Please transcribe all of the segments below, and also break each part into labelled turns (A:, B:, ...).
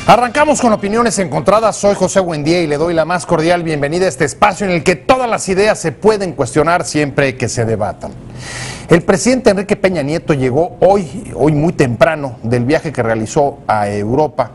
A: Arrancamos con opiniones encontradas. Soy José Buendía y le doy la más cordial bienvenida a este espacio en el que todas las ideas se pueden cuestionar siempre que se debatan. El presidente Enrique Peña Nieto llegó hoy muy temprano del viaje que realizó a Europa,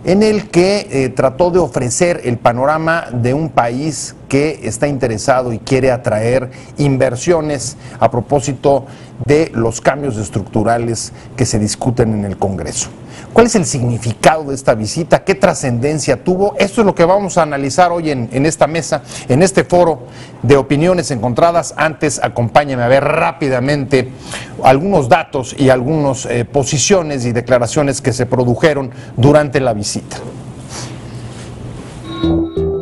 A: en el que trató de ofrecer el panorama de un país que está interesado y quiere atraer inversiones a propósito de los cambios estructurales que se discuten en el Congreso. ¿Cuál es el significado de esta visita? ¿Qué trascendencia tuvo? Esto es lo que vamos a analizar hoy en esta mesa, en este foro de opiniones encontradas. Antes, acompáñame a ver rápidamente algunos datos y algunas posiciones y declaraciones que se produjeron durante la visita.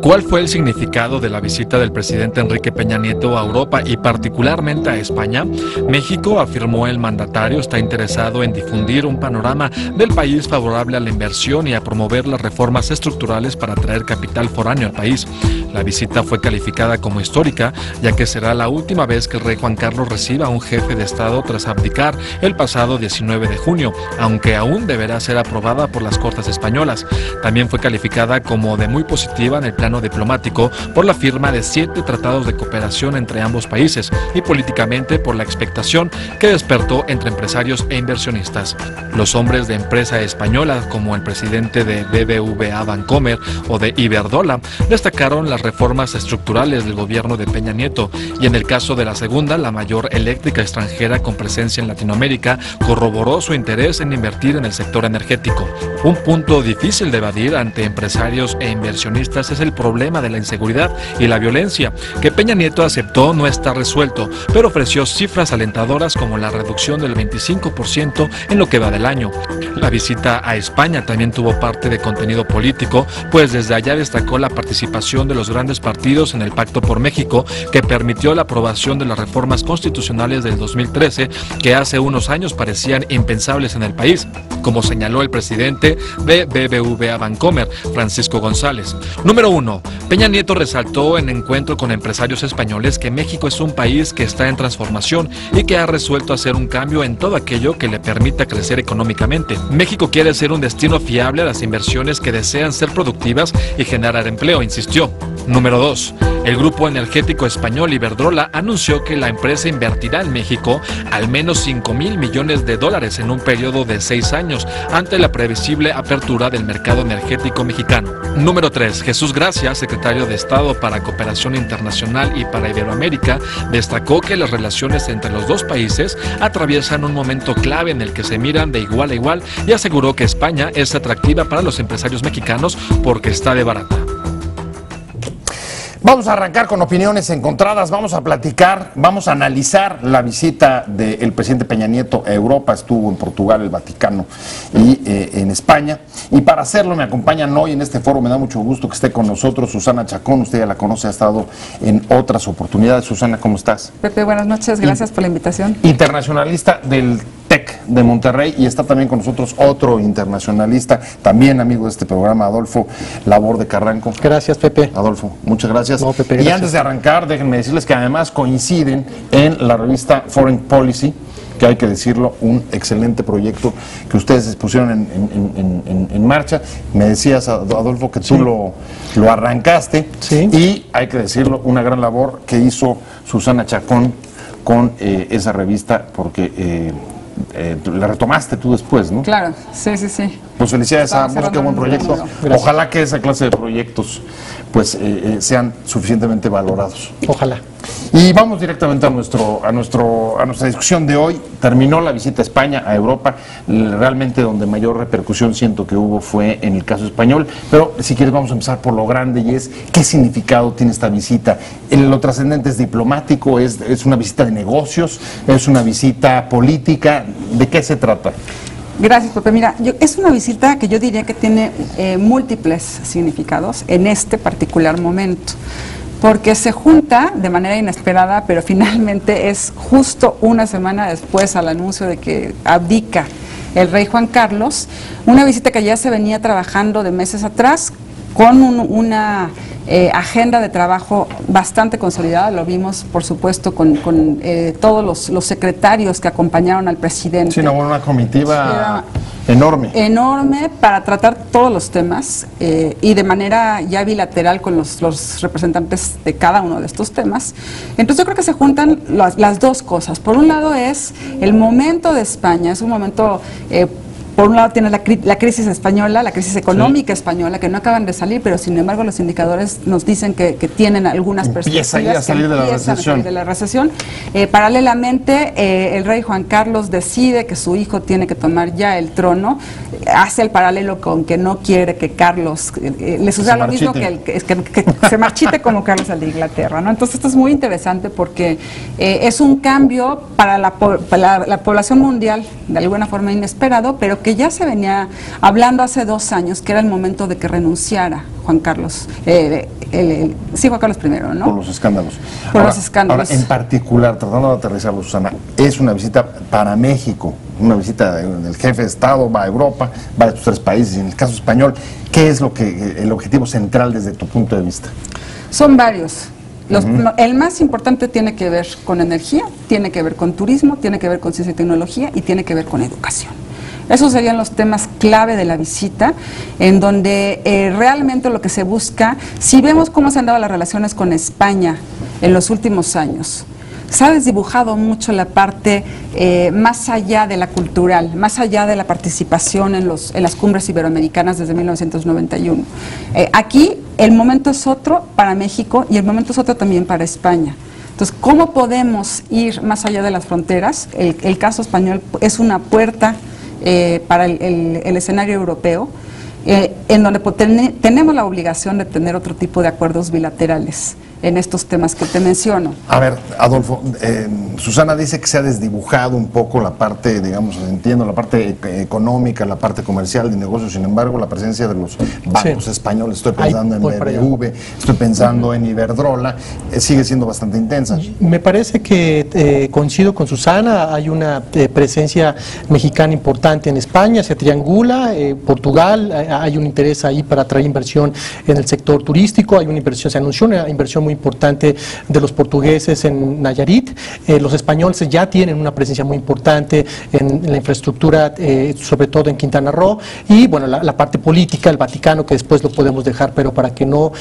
B: ¿Cuál fue el significado de la visita del presidente Enrique Peña Nieto a Europa y particularmente a España? México, afirmó el mandatario, está interesado en difundir un panorama del país favorable a la inversión y a promover las reformas estructurales para atraer capital foráneo al país. La visita fue calificada como histórica, ya que será la última vez que el rey Juan Carlos reciba a un jefe de Estado tras abdicar el pasado 19 de junio, aunque aún deberá ser aprobada por las Cortes españolas. También fue calificada como de muy positiva en el plano diplomático por la firma de 7 tratados de cooperación entre ambos países y políticamente por la expectación que despertó entre empresarios e inversionistas. Los hombres de empresa españolas, como el presidente de BBVA Bancomer o de Iberdrola, destacaron las reformas estructurales del gobierno de Peña Nieto, y en el caso de la segunda, la mayor eléctrica extranjera con presencia en Latinoamérica, corroboró su interés en invertir en el sector energético. Un punto difícil de evadir ante empresarios e inversionistas es el problema de la inseguridad y la violencia, que Peña Nieto aceptó no está resuelto, pero ofreció cifras alentadoras como la reducción del 25% en lo que va del año. La visita a España también tuvo parte de contenido político, pues desde allá destacó la participación de los grandes partidos en el Pacto por México, que permitió la aprobación de las reformas constitucionales del 2013, que hace unos años parecían impensables en el país, como señaló el presidente de BBVA Bancomer, Francisco González. Número 1. Peña Nieto resaltó en encuentro con empresarios españoles que México es un país que está en transformación y que ha resuelto hacer un cambio en todo aquello que le permita crecer económicamente. México quiere ser un destino fiable a las inversiones que desean ser productivas y generar empleo, insistió. Número 2. El grupo energético español Iberdrola anunció que la empresa invertirá en México al menos $5,000 millones en un periodo de 6 años ante la previsible apertura del mercado energético mexicano. Número 3. Jesús Gracia, secretario de Estado para Cooperación Internacional y para Iberoamérica, destacó que las relaciones entre los dos países atraviesan un momento clave en el que se miran de igual a igual, y aseguró que España es atractiva para los empresarios mexicanos porque está de barata.
A: Vamos a arrancar con opiniones encontradas, vamos a platicar, vamos a analizar la visita del presidente Peña Nieto a Europa. Estuvo en Portugal, el Vaticano y en España. Y para hacerlo me acompañan hoy en este foro, me da mucho gusto que esté con nosotros Susana Chacón. Usted ya la conoce, ha estado en otras oportunidades. Susana, ¿cómo estás?
C: Pepe, buenas noches, gracias por la invitación.
A: Internacionalista del TEC de Monterrey, y está también con nosotros otro internacionalista, también amigo de este programa, Adolfo Laborde Carranco.
D: Gracias, Pepe.
A: Adolfo, muchas gracias.
D: No, Pepe,
A: y
D: gracias.
A: antes de arrancar, déjenme decirles que además coinciden en la revista Foreign Policy, que hay que decirlo, un excelente proyecto que ustedes pusieron en marcha. Me decías, Adolfo, que tú lo arrancaste,
D: sí.
A: Y hay que decirlo, una gran labor que hizo Susana Chacón con esa revista, porque la retomaste tú después, ¿no?
C: Claro, sí.
A: Pues felicidades a ambos, qué buen proyecto.
D: Gracias.
A: Ojalá que esa clase de proyectos pues sean suficientemente valorados.
D: Ojalá.
A: Y vamos directamente a nuestra discusión de hoy. Terminó la visita a España, a Europa. Realmente donde mayor repercusión siento que hubo fue en el caso español. Pero si quieres vamos a empezar por lo grande, y es ¿qué significado tiene esta visita? Lo trascendente es diplomático, es una visita de negocios, es una visita política. ¿De qué se trata?
C: Gracias, Pepe. Mira, es una visita que yo diría que tiene múltiples significados en este particular momento, porque se junta de manera inesperada, pero finalmente es justo una semana después al anuncio de que abdica el rey Juan Carlos, una visita que ya se venía trabajando de meses atrás, con una agenda de trabajo bastante consolidada. Lo vimos, por supuesto, con todos los secretarios que acompañaron al presidente.
A: Sí, una comitiva enorme.
C: Enorme para tratar todos los temas y de manera ya bilateral con los representantes de cada uno de estos temas. Entonces yo creo que se juntan las dos cosas. Por un lado es el momento de España, es un momento... por un lado tiene la crisis española, la crisis económica española, que no acaban de salir, pero sin embargo los indicadores nos dicen que tienen algunas perspectivas.
A: Empieza a salir de la recesión.
C: Paralelamente, el rey Juan Carlos decide que su hijo tiene que tomar ya el trono, hace el paralelo con que no quiere que Carlos le suceda lo mismo que se marchite como Carlos el de Inglaterra, ¿no? Entonces esto es muy interesante porque es un cambio para la población mundial, de alguna forma inesperado, pero que ya se venía hablando hace 2 años, que era el momento de que renunciara Juan Carlos, Juan Carlos I, ¿no?
A: Por los escándalos.
C: Los escándalos.
A: Ahora, en particular, tratando de aterrizarlo, Susana, es una visita para México, una visita del jefe de Estado, va a Europa, va a estos 3 países, y en el caso español, ¿qué es el objetivo central desde tu punto de vista?
C: Son varios. El más importante tiene que ver con energía, tiene que ver con turismo, tiene que ver con ciencia y tecnología y tiene que ver con educación. Esos serían los temas clave de la visita, en donde realmente lo que se busca, si vemos cómo se han dado las relaciones con España en los últimos años, se ha desdibujado mucho la parte más allá de la cultural, más allá de la participación en las cumbres iberoamericanas desde 1991. Aquí el momento es otro para México y el momento es otro también para España. Entonces, ¿cómo podemos ir más allá de las fronteras? El caso español es una puerta para el escenario europeo, en donde tenemos la obligación de tener otro tipo de acuerdos bilaterales en estos temas que te menciono.
A: A ver, Adolfo, Susana dice que se ha desdibujado un poco la parte, digamos, entiendo, la parte económica, la parte comercial de negocios, sin embargo, la presencia de los bancos españoles, estoy pensando en BBV, estoy pensando en Iberdrola, sigue siendo bastante intensa.
D: Me parece que coincido con Susana, hay una presencia mexicana importante en España, se triangula, Portugal, hay un interés ahí para atraer inversión en el sector turístico, hay una inversión, se anunció una inversión muy importante de los portugueses en Nayarit. Los españoles ya tienen una presencia muy importante en la infraestructura, sobre todo en Quintana Roo, y bueno, la parte política, el Vaticano, que después lo podemos dejar, pero para que no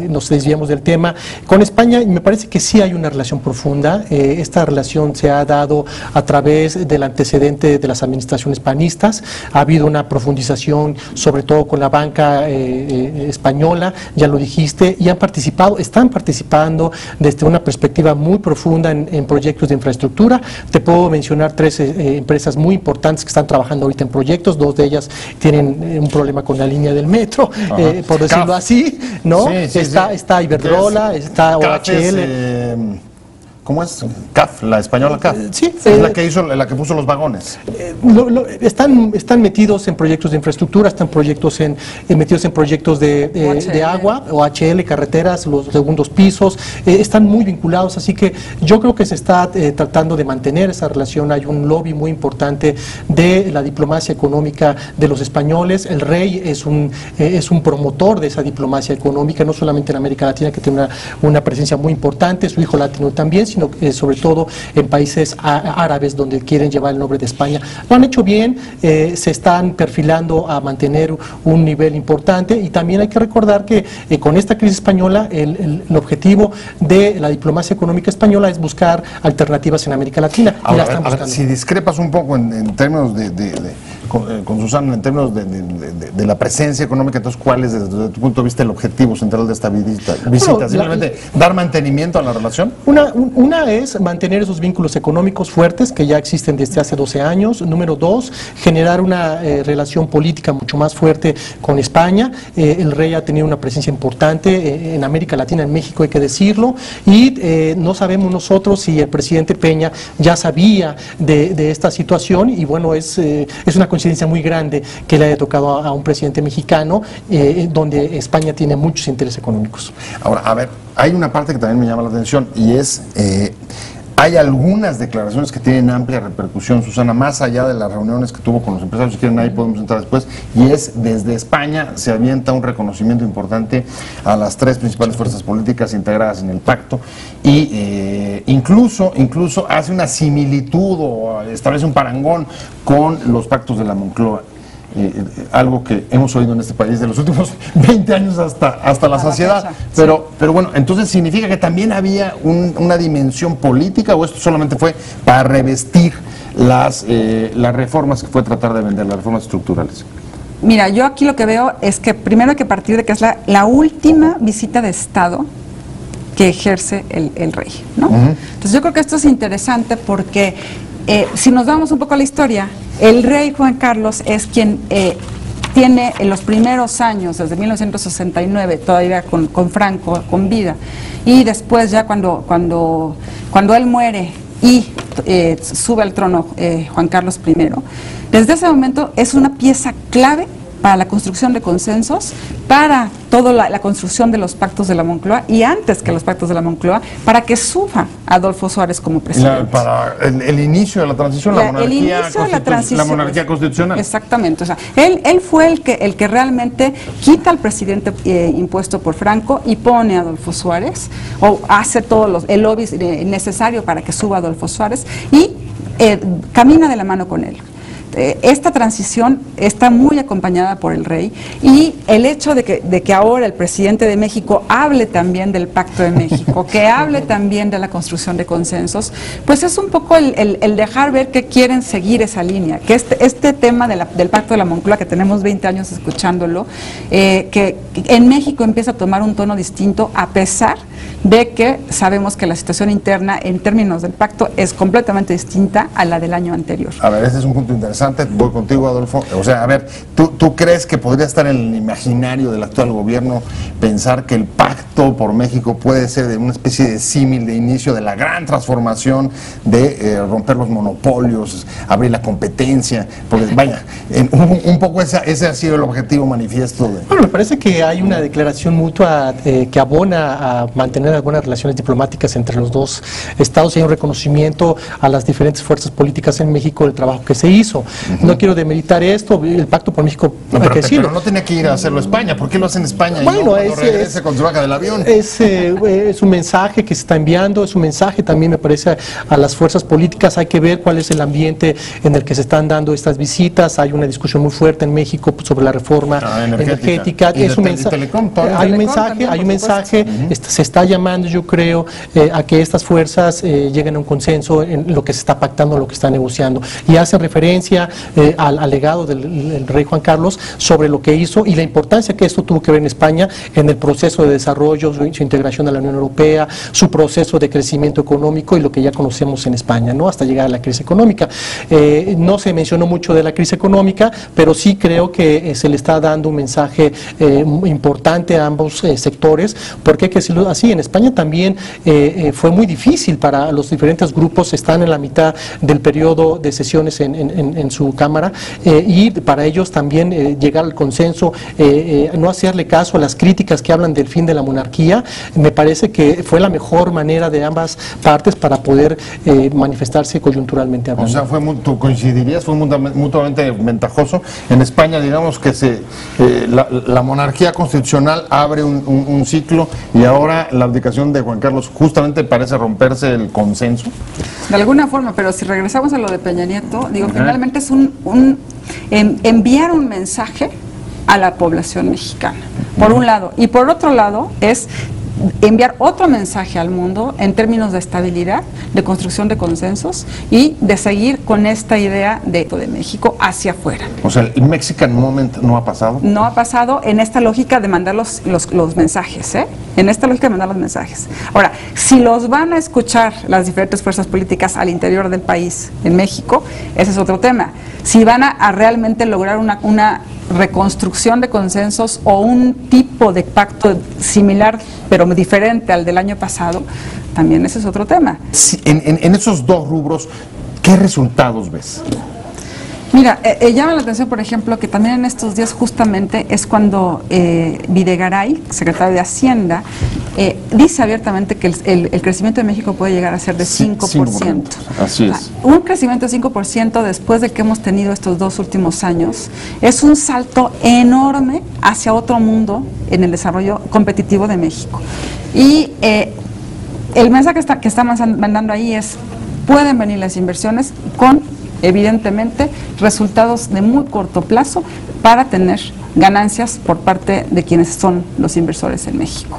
D: nos desviemos del tema. Con España me parece que sí hay una relación profunda. Esta relación se ha dado a través del antecedente de las administraciones panistas. Ha habido una profundización, sobre todo con la banca española, ya lo dijiste, y están participando desde una perspectiva muy profunda en proyectos de infraestructura. Te puedo mencionar 3 empresas muy importantes que están trabajando ahorita en proyectos, 2 de ellas tienen un problema con la línea del metro, por decirlo así, ¿no? Sí, está Iberdrola, está OHL.
A: ¿Cómo es? CAF, la española CAF.
D: Sí.
A: Es la que puso los vagones.
D: Están metidos en proyectos de infraestructura, están metidos en proyectos de agua, OHL, carreteras, los segundos pisos, están muy vinculados, así que yo creo que se está tratando de mantener esa relación. Hay un lobby muy importante de la diplomacia económica de los españoles. El rey es un promotor de esa diplomacia económica, no solamente en América Latina, que tiene una presencia muy importante, su hijo la tiene también, sino sobre todo en países árabes donde quieren llevar el nombre de España. Lo han hecho bien, se están perfilando a mantener un nivel importante, y también hay que recordar que con esta crisis española el objetivo de la diplomacia económica española es buscar alternativas en América Latina.
A: Ahora, a ver, si discrepas un poco en términos con Susana, en términos de la presencia económica, entonces, ¿cuál es desde tu punto de vista el objetivo central de esta visita? Bueno, ¿simplemente dar mantenimiento a la relación?
D: Una es mantener esos vínculos económicos fuertes que ya existen desde hace 12 años. Número 2, generar una relación política mucho más fuerte con España. El rey ha tenido una presencia importante en América Latina, en México, hay que decirlo, y no sabemos nosotros si el presidente Peña ya sabía de esta situación, y bueno, es una coincidencia muy grande que le haya tocado a un presidente mexicano, donde España tiene muchos intereses económicos.
A: Ahora, a ver, hay una parte que también me llama la atención, y es Hay algunas declaraciones que tienen amplia repercusión, Susana, más allá de las reuniones que tuvo con los empresarios, si quieren ahí podemos entrar después, y es desde España se avienta un reconocimiento importante a las 3 principales fuerzas políticas integradas en el pacto, y incluso hace una similitud o establece un parangón con los pactos de la Moncloa. Algo que hemos oído en este país de los últimos 20 años hasta la saciedad, pero bueno, entonces significa que también había una dimensión política, o esto solamente fue para revestir las reformas que fue tratar de vender, las reformas estructurales.
C: Mira, yo aquí lo que veo es que primero hay que partir de que es la última visita de Estado que ejerce el rey, ¿no? Entonces yo creo que esto es interesante porque si nos vamos un poco a la historia, el rey Juan Carlos es quien tiene en los primeros años, desde 1969, todavía con Franco con vida, y después ya cuando él muere y sube al trono Juan Carlos I, desde ese momento es una pieza clave para la construcción de consensos, para toda la construcción de los pactos de la Moncloa, y antes que los pactos de la Moncloa, para que suba Adolfo Suárez como presidente.
A: Para el inicio de la transición, la monarquía constitucional.
C: Exactamente, o sea, él fue el que realmente quita al presidente impuesto por Franco y pone a Adolfo Suárez, o hace todo el lobby necesario para que suba Adolfo Suárez, y camina de la mano con él. Esta transición está muy acompañada por el rey, y el hecho de que ahora el presidente de México hable también del Pacto de México, que hable también de la construcción de consensos, pues es un poco el dejar ver que quieren seguir esa línea, que este tema del Pacto de la Moncloa, que tenemos 20 años escuchándolo, que en México empieza a tomar un tono distinto, a pesar de que sabemos que la situación interna en términos del pacto es completamente distinta a la del año anterior.
A: A ver, este es un punto interesante, voy contigo, Adolfo. O sea, a ver, ¿tú crees que podría estar en el imaginario del actual gobierno pensar que el pacto por México puede ser de una especie de símil de inicio de la gran transformación, de romper los monopolios, abrir la competencia? Porque vaya, un poco ese ha sido el objetivo manifiesto de...
D: Bueno, me parece que hay una declaración mutua que abona a mantener buenas relaciones diplomáticas entre los dos estados, y hay un reconocimiento a las diferentes fuerzas políticas en México del trabajo que se hizo. No quiero demeritar esto, el Pacto por México, hay que decirlo.
A: Pero no tenía que ir a hacerlo España, ¿por qué lo hace en España?
D: Bueno,
A: y no regrese con su baja del avión?
D: Es un mensaje que se está enviando, es un mensaje también, me parece, a las fuerzas políticas. Hay que ver cuál es el ambiente en el que se están dando estas visitas. Hay una discusión muy fuerte en México sobre la reforma energética. Es un mensaje, hay un mensaje, se está llamando, yo creo, a que estas fuerzas lleguen a un consenso en lo que se está pactando, lo que está negociando, y hacen referencia al legado del rey Juan Carlos sobre lo que hizo y la importancia que esto tuvo que ver en España en el proceso de desarrollo, su integración a la Unión Europea, su proceso de crecimiento económico y lo que ya conocemos en España, ¿no?, hasta llegar a la crisis económica. No se mencionó mucho de la crisis económica, pero sí creo que se le está dando un mensaje importante a ambos sectores, porque hay que decirlo así, en España también fue muy difícil para los diferentes grupos, están en la mitad del periodo de sesiones en su Cámara, y para ellos también llegar al consenso, no hacerle caso a las críticas que hablan del fin de la monarquía, me parece que fue la mejor manera de ambas partes para poder manifestarse coyunturalmente hablando.
A: O sea, ¿tú coincidirías? ¿Fue mutuamente ventajoso? En España, digamos que la monarquía constitucional abre un ciclo, y ahora la abdicación de Juan Carlos justamente parece romperse el consenso.
C: De alguna forma, pero si regresamos a lo de Peña Nieto, digo, finalmente es enviar un mensaje a la población mexicana, por un lado, y por otro lado es enviar otro mensaje al mundo en términos de estabilidad, de construcción de consensos y de seguir con esta idea de México hacia afuera.
A: O sea, el Mexican Moment no ha pasado.
C: No ha pasado en esta lógica de mandar los mensajes, en esta lógica de mandar los mensajes. Ahora, si los van a escuchar las diferentes fuerzas políticas al interior del país, en México, ese es otro tema. Si van a realmente lograr una reconstrucción de consensos o un tipo de pacto similar pero diferente al del año pasado, también ese es otro tema.
A: Sí, en esos dos rubros, ¿qué resultados ves?
C: Mira, llama la atención, por ejemplo, que también en estos días justamente es cuando Videgaray, secretario de Hacienda, dice abiertamente que el crecimiento de México puede llegar a ser de 5%.
E: Así es.
C: Un crecimiento de 5% después de que hemos tenido estos 2 últimos años es un salto enorme hacia otro mundo en el desarrollo competitivo de México. Y el mensaje que está mandando ahí es, pueden venir las inversiones con, evidentemente, resultados de muy corto plazo para tener ganancias por parte de quienes son los inversores en México.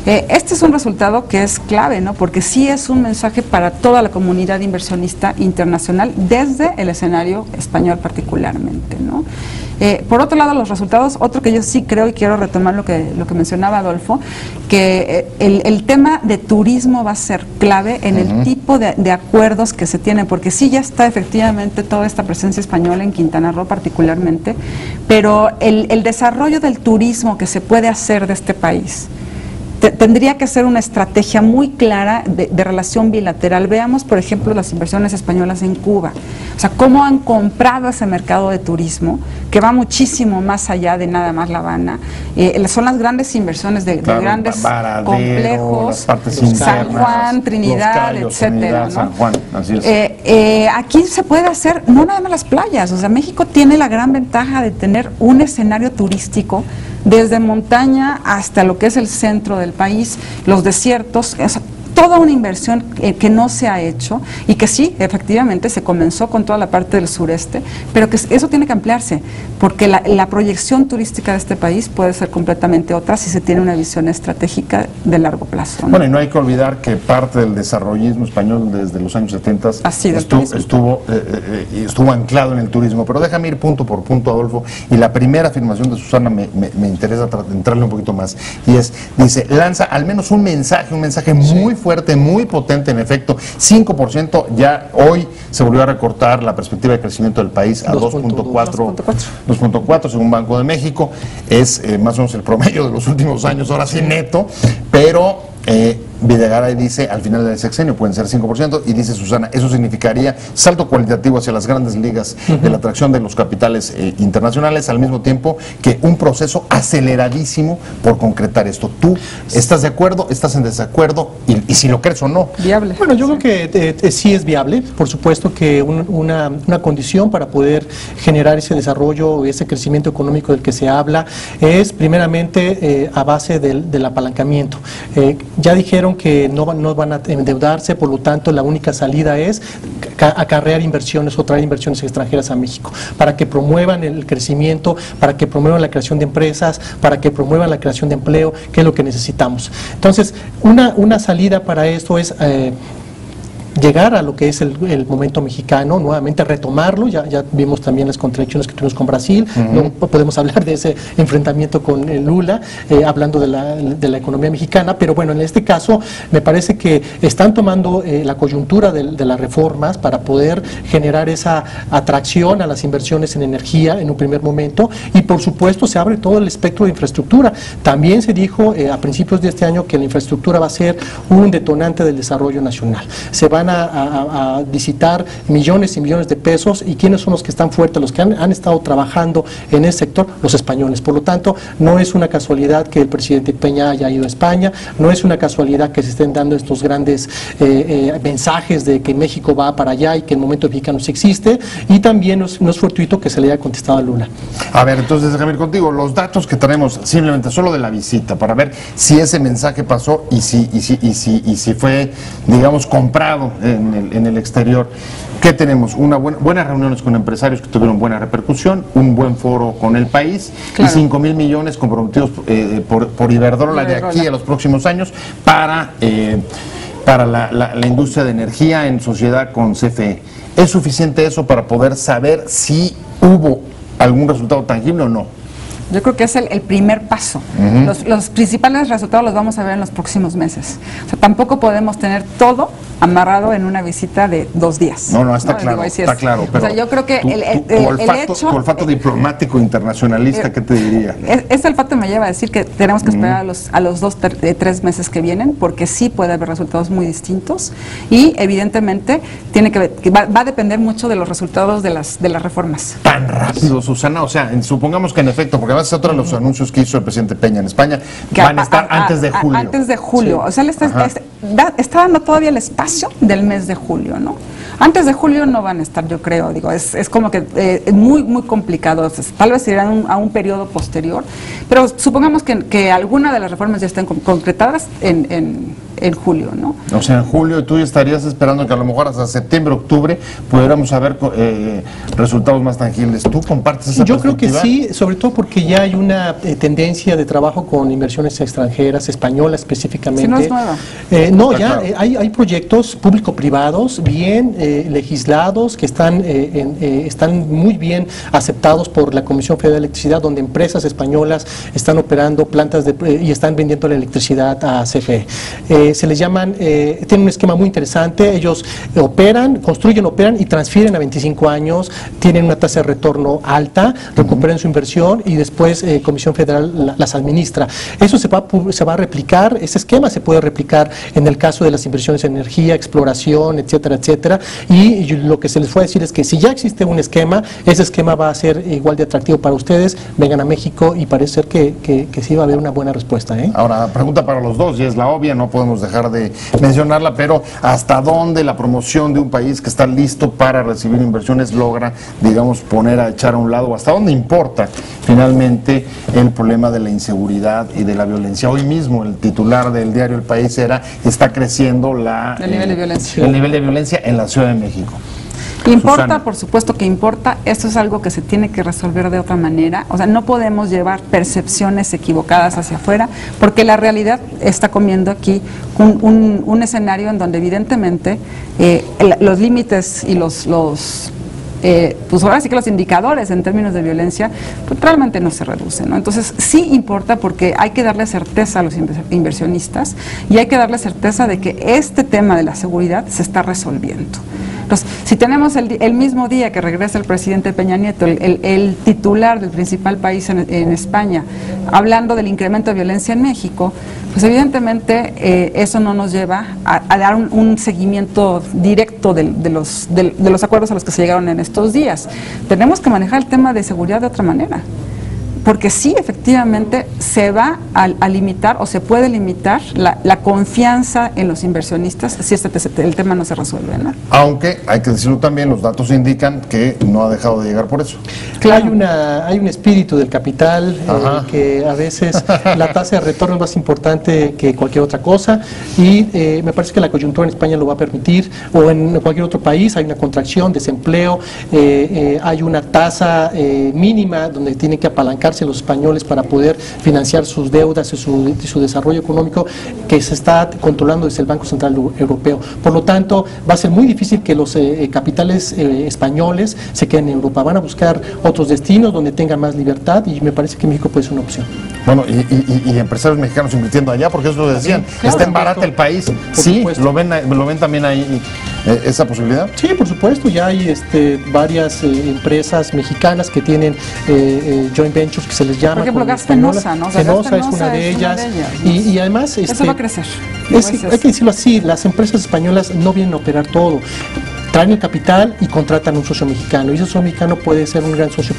C: Este es un resultado que es clave, ¿no? Porque sí es un mensaje para toda la comunidad inversionista internacional, desde el escenario español particularmente, ¿no? Por otro lado, los resultados, otro que yo sí creo, y quiero retomar lo que mencionaba Adolfo, que el tema de turismo va a ser clave en el tipo de acuerdos que se tienen, porque sí ya está efectivamente toda esta presencia española en Quintana Roo particularmente, pero el desarrollo del turismo que se puede hacer de este país tendría que ser una estrategia muy clara de relación bilateral. Veamos, por ejemplo, las inversiones españolas en Cuba. O sea, cómo han comprado ese mercado de turismo, que va muchísimo más allá de nada más La Habana. Son las grandes inversiones de grandes
A: Varadero,
C: complejos, San Juan, Trinidad, etcétera, ¿no?
E: San Juan, así es.
C: Aquí se puede hacer, no nada más las playas. O sea, México tiene la gran ventaja de tener un escenario turístico desde montaña hasta lo que es el centro del país, los desiertos, o sea, toda una inversión que no se ha hecho y que sí, efectivamente, se comenzó con toda la parte del sureste, pero que eso tiene que ampliarse, porque la proyección turística de este país puede ser completamente otra si se tiene una visión estratégica de largo plazo, ¿no?
A: Bueno, y no hay que olvidar que parte del desarrollismo español desde los años 70 estuvo anclado en el turismo, pero déjame ir punto por punto, Adolfo, y la primera afirmación de Susana me interesa entrarle un poquito más, y dice, lanza al menos un mensaje muy fuerte, muy potente, en efecto, 5%, ya hoy se volvió a recortar la perspectiva de crecimiento del país a 2.4 según Banco de México, es más o menos el promedio de los últimos años, ahora sí neto, pero Videgaray dice al final del sexenio pueden ser 5%, y dice Susana, eso significaría salto cualitativo hacia las grandes ligas de la atracción de los capitales internacionales, al mismo tiempo que un proceso aceleradísimo por concretar esto. ¿Tú estás de acuerdo, estás en desacuerdo, y si lo crees o no?
C: Viable.
D: Bueno, yo creo que sí es viable. Por supuesto que una condición para poder generar ese desarrollo, ese crecimiento económico del que se habla, es primeramente a base del apalancamiento. Ya dijeron que no van a endeudarse, por lo tanto la única salida es acarrear inversiones o traer inversiones extranjeras a México, para que promuevan el crecimiento, para que promuevan la creación de empresas, para que promuevan la creación de empleo, que es lo que necesitamos. Entonces, una salida para esto es llegar a lo que es el momento mexicano, nuevamente retomarlo. Ya vimos también las contradicciones que tuvimos con Brasil, no podemos hablar de ese enfrentamiento con Lula, hablando de la economía mexicana, pero bueno, en este caso me parece que están tomando la coyuntura de las reformas para poder generar esa atracción a las inversiones en energía en un primer momento, y por supuesto se abre todo el espectro de infraestructura. También se dijo a principios de este año que la infraestructura va a ser un detonante del desarrollo nacional. Se van a visitar millones y millones de pesos, y ¿quiénes son los que están fuertes? Los que han estado trabajando en ese sector, los españoles. Por lo tanto, no es una casualidad que el presidente Peña haya ido a España, no es una casualidad que se estén dando estos grandes mensajes de que México va para allá y que el momento mexicano sí existe, y también no es fortuito que se le haya contestado a Lula.
A: A ver, entonces déjame ir contigo, los datos que tenemos simplemente solo de la visita, para ver si ese mensaje pasó y si fue, digamos, comprado en el exterior. ¿Qué tenemos? Buenas reuniones con empresarios que tuvieron buena repercusión, un buen foro con el país, claro, y 5,000 millones comprometidos por Iberdrola de aquí a los próximos años para la industria de energía en sociedad con CFE. ¿Es suficiente eso para poder saber si hubo algún resultado tangible o no?
C: Yo creo que es el primer paso. Los principales resultados los vamos a ver en los próximos meses. O sea, tampoco podemos tener todo amarrado en una visita de 2 días.
A: No, está claro, está claro. Pero
C: o sea, yo creo que
A: tu olfato diplomático internacionalista, ¿qué te diría?
C: Ese olfato me lleva a decir que tenemos que esperar a los 3 meses que vienen, porque sí puede haber resultados muy distintos y evidentemente va a depender mucho de los resultados de las reformas.
A: Tan rápido, Susana, o sea, supongamos que en efecto, porque además es otro de los anuncios que hizo el presidente Peña en España, van a estar antes de julio.
C: Antes de julio, sí. O sea, está dando todavía el espacio del mes de julio, ¿no? Antes de julio no van a estar, yo creo, digo, es como que es muy complicado, tal vez irán a un periodo posterior, pero supongamos que alguna de las reformas ya estén concretadas en julio, ¿no?
A: O sea, en julio tú estarías esperando que a lo mejor hasta septiembre, octubre pudiéramos saber resultados más tangibles. ¿Tú compartes esa
D: perspectiva? Yo creo que sí, sobre todo porque ya hay una tendencia de trabajo con inversiones extranjeras, españolas específicamente.
C: Si no es nueva.
D: No, ya claro. Hay proyectos público-privados bien legislados que están muy bien aceptados por la Comisión Federal de Electricidad, donde empresas españolas están operando plantas y están vendiendo la electricidad a CFE. Se les llaman, tienen un esquema muy interesante, ellos construyen, operan y transfieren a 25 años, tienen una tasa de retorno alta, recuperan su inversión y después Comisión Federal las administra. Eso se va a replicar, ese esquema se puede replicar en el caso de las inversiones en energía, exploración, etcétera, etcétera, y lo que se les puede decir es que si ya existe un esquema, ese esquema va a ser igual de atractivo para ustedes, vengan a México y parece ser que sí va a haber una buena respuesta.
A: Ahora, pregunta para los dos, y es la obvia, no podemos dejar de mencionarla, pero ¿hasta dónde la promoción de un país que está listo para recibir inversiones logra, digamos, echar a un lado, hasta dónde importa finalmente el problema de la inseguridad y de la violencia? Hoy mismo el titular del diario El País está creciendo el nivel de violencia en la Ciudad de México.
C: Importa,
A: Susana.
C: Por supuesto que importa, esto es algo que se tiene que resolver de otra manera, o sea, no podemos llevar percepciones equivocadas hacia afuera, porque la realidad está comiendo aquí un escenario en donde evidentemente los límites y pues ahora sí que los indicadores en términos de violencia pues realmente no se reducen, ¿no? Entonces sí importa porque hay que darle certeza a los inversionistas y hay que darle certeza de que este tema de la seguridad se está resolviendo. Entonces, si tenemos el mismo día que regresa el presidente Peña Nieto, el titular del principal país en España, hablando del incremento de violencia en México, pues evidentemente eso no nos lleva a dar un seguimiento directo de los acuerdos a los que se llegaron en estos días. Tenemos que manejar el tema de seguridad de otra manera. Porque sí, efectivamente, se va a limitar o se puede limitar la confianza en los inversionistas si el tema no se resuelve, ¿no?
A: Aunque, hay que decirlo también, los datos indican que no ha dejado de llegar por eso.
D: Claro. Hay un espíritu del capital que a veces la tasa de retorno es más importante que cualquier otra cosa y me parece que la coyuntura en España lo va a permitir, o en cualquier otro país hay una contracción, desempleo, hay una tasa mínima donde tienen que apalancar los españoles para poder financiar sus deudas y su desarrollo económico, que se está controlando desde el Banco Central Europeo. Por lo tanto, va a ser muy difícil que los capitales españoles se queden en Europa. Van a buscar otros destinos donde tengan más libertad y me parece que México puede ser una opción.
A: Bueno, y empresarios mexicanos invirtiendo allá, porque eso lo decían, claro, está en barata el país. Sí, lo ven también ahí esa posibilidad.
D: Sí, por supuesto, ya hay varias empresas mexicanas que tienen joint ventures que se les llama.
C: Por ejemplo, Gas Fenosa, ¿no? O sea,
D: Fenosa es una de ellas. ¿No? Y además
C: eso va a crecer.
D: Hay que decirlo así, las empresas españolas no vienen a operar todo. Traen el capital y contratan un socio mexicano, y ese socio mexicano puede ser un gran socio.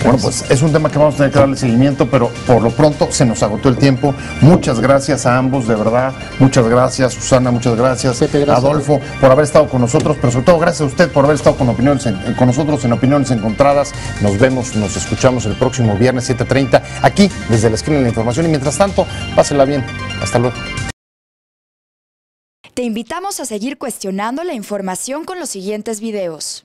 A: Bueno, pues es un tema que vamos a tener que darle seguimiento, pero por lo pronto se nos agotó el tiempo. Muchas gracias a ambos, de verdad. Muchas gracias, Susana, muchas gracias, Pepe, gracias Adolfo, por haber estado con nosotros, pero sobre todo gracias a usted por haber estado con nosotros en Opiniones Encontradas. Nos vemos, nos escuchamos el próximo viernes 7:30, aquí, desde la esquina de la información, y mientras tanto, pásela bien. Hasta luego.
F: Te invitamos a seguir cuestionando la información con los siguientes videos.